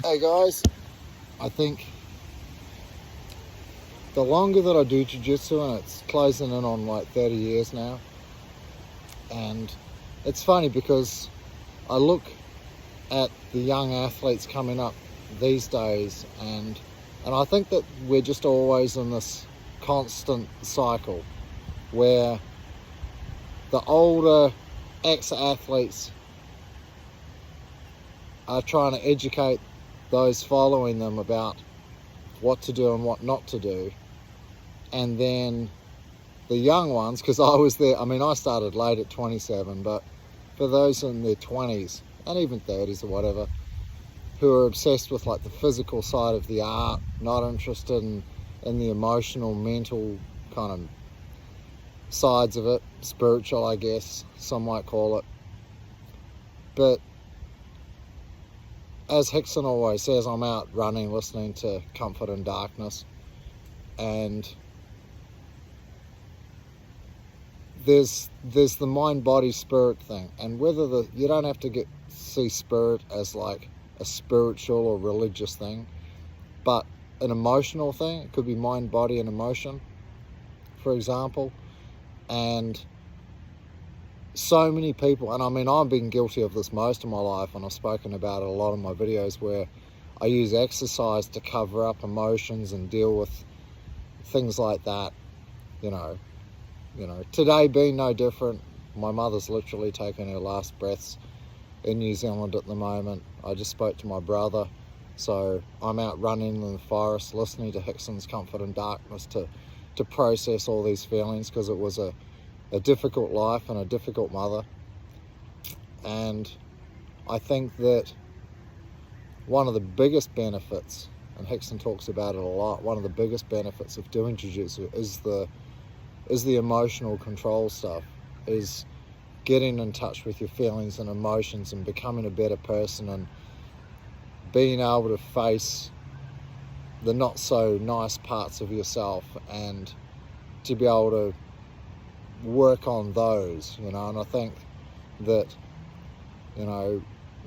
Hey guys, I think the longer that I do jiu-jitsu, and it's closing in on like 30 years now, and it's funny because I look at the young athletes coming up these days, and I think that we're just always in this constant cycle where the older ex-athletes are trying to educate those following them about what to do and what not to do, and then the young ones, because I was there, I mean I started late at 27, but for those in their 20s and even 30s or whatever, who are obsessed with like the physical side of the art, not interested in the emotional, mental kind of sides of it, spiritual I guess some might call it. But as Hickson always says, I'm out running, listening to Comfort in Darkness, and there's the mind, body, spirit thing, and whether you don't have to see spirit as like a spiritual or religious thing, but an emotional thing. It could be mind, body, and emotion, for example. And so many people, and I mean I've been guilty of this most of my life, and I've spoken about it a lot in my videos, where I use exercise to cover up emotions and deal with things like that. You know, today being no different. My mother's literally taking her last breaths in New Zealand at the moment. I just spoke to my brother, so I'm out running in the forest listening to Hickson's Comfort in Darkness to process all these feelings, because it was a difficult life and a difficult mother. And I think that one of the biggest benefits, and Hickson talks about it a lot, one of the biggest benefits of doing jiu-jitsu is the emotional control stuff, is getting in touch with your feelings and emotions and becoming a better person, and being able to face the not so nice parts of yourself and to be able to work on those, and I think that,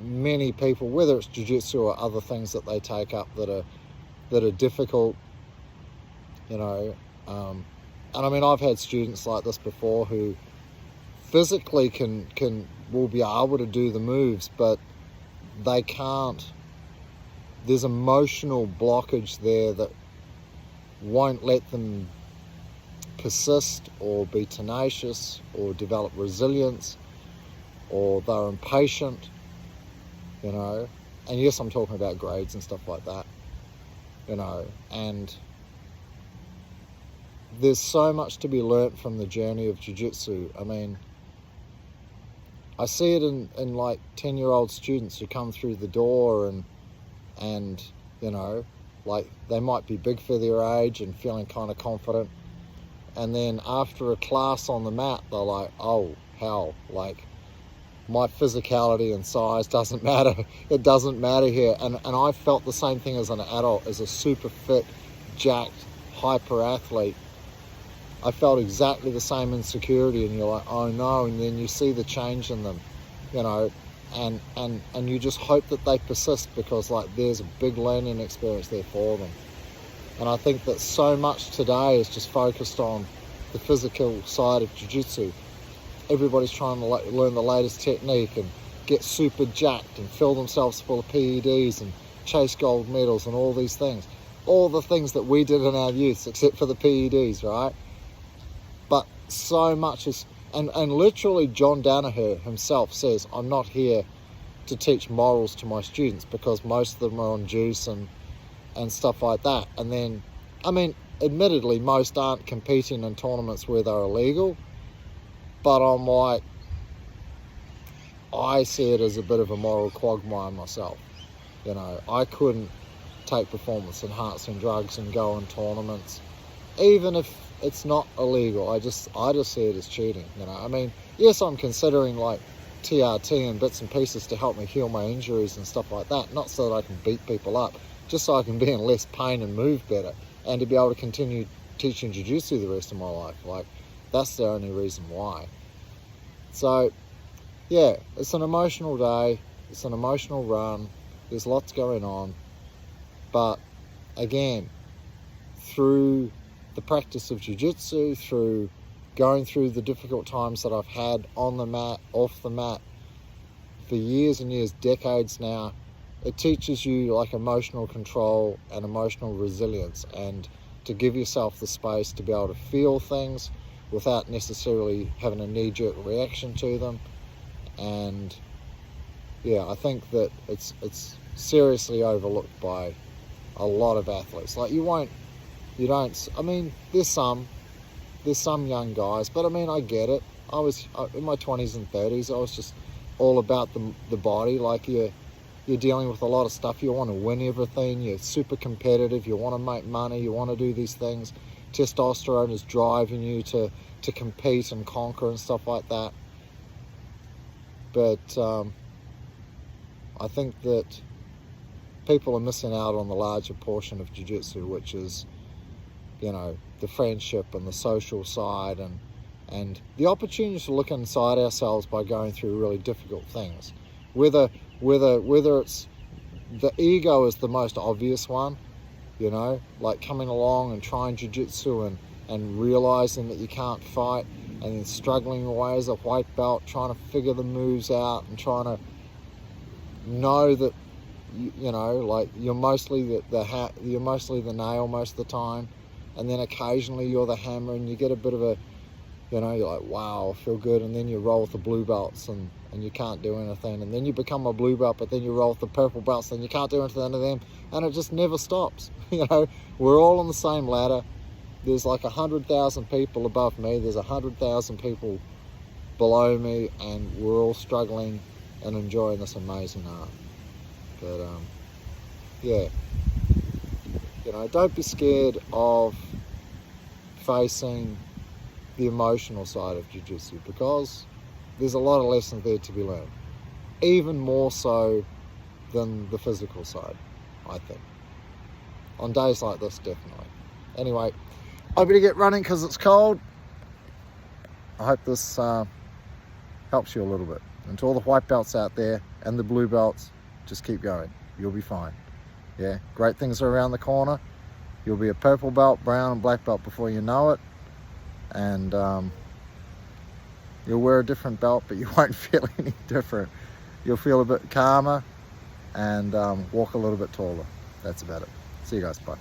many people, whether it's jiu-jitsu or other things that they take up that are difficult, and I mean I've had students like this before who physically will be able to do the moves, but they can't. There's emotional blockage there that won't let them persist or be tenacious or develop resilience, or they're impatient, and yes, I'm talking about grades and stuff like that, and there's so much to be learnt from the journey of jiu-jitsu. I mean, I see it in like 10-year-old students who come through the door and like they might be big for their age and feeling kind of confident, and then after a class on the mat they're like, oh hell, like my physicality and size doesn't matter. It doesn't matter here. And I felt the same thing as an adult, as a super fit, jacked, hyper athlete. I felt exactly the same insecurity, and you're like, oh no, and then you see the change in them, and you just hope that they persist, because like there's a big learning experience there for them. And I think that so much today is just focused on the physical side of jiu-jitsu. Everybody's trying to learn the latest technique and get super jacked and fill themselves full of PEDs and chase gold medals and all these things. All the things that we did in our youth, except for the PEDs, right? But so much is, and literally John Danaher himself says, I'm not here to teach morals to my students, because most of them are on juice and stuff like that. And then, I mean, admittedly, most aren't competing in tournaments where they're illegal, but I'm like, I see it as a bit of a moral quagmire myself. I couldn't take performance enhancing drugs and go in tournaments, even if it's not illegal. I just see it as cheating. I mean, yes, I'm considering like TRT and bits and pieces to help me heal my injuries and stuff like that, not so that I can beat people up, just so I can be in less pain and move better, and to be able to continue teaching jiu-jitsu the rest of my life. Like, that's the only reason why. So yeah, it's an emotional day, it's an emotional run, there's lots going on, But again, through the practice of jiu-jitsu, through going through the difficult times that I've had on the mat, off the mat, for years and years, decades now, it teaches you like emotional control and emotional resilience, and to give yourself the space to be able to feel things without necessarily having a knee-jerk reaction to them. And yeah, I think that it's seriously overlooked by a lot of athletes. Like I mean, there's some young guys, but I mean, I get it. I was in my 20s and 30s, I was just all about the body. Like you're dealing with a lot of stuff. You want to win everything. You're super competitive. You want to make money. You want to do these things. Testosterone is driving you to compete and conquer and stuff like that. But I think that people are missing out on the larger portion of jiu-jitsu, which is, you know, the friendship and the social side, and the opportunity to look inside ourselves by going through really difficult things. Whether it's the ego is the most obvious one, you know, like coming along and trying jiu-jitsu and realizing that you can't fight, and then struggling away as a white belt, trying to figure the moves out and trying to know that you know, like you're mostly the nail most of the time, and then occasionally you're the hammer, and you get a bit of a, you know, you're like, wow, I feel good, and then you roll with the blue belts and you can't do anything, and then you become a blue belt, but then you roll with the purple belts and you can't do anything to them, and it just never stops. You know, we're all on the same ladder. There's like 100,000 people above me, there's 100,000 people below me, and we're all struggling and enjoying this amazing art. But yeah, you know, don't be scared of facing the emotional side of jiu-jitsu, because there's a lot of lessons there to be learned, even more so than the physical side, I think, on days like this, definitely. Anyway, I better get running because it's cold. I hope this helps you a little bit. And to all the white belts out there and the blue belts, just keep going. You'll be fine. Yeah, great things are around the corner. You'll be a purple belt, brown and black belt before you know it. And you'll wear a different belt, but you won't feel any different. You'll feel a bit calmer and walk a little bit taller. That's about it. See you guys. Bye.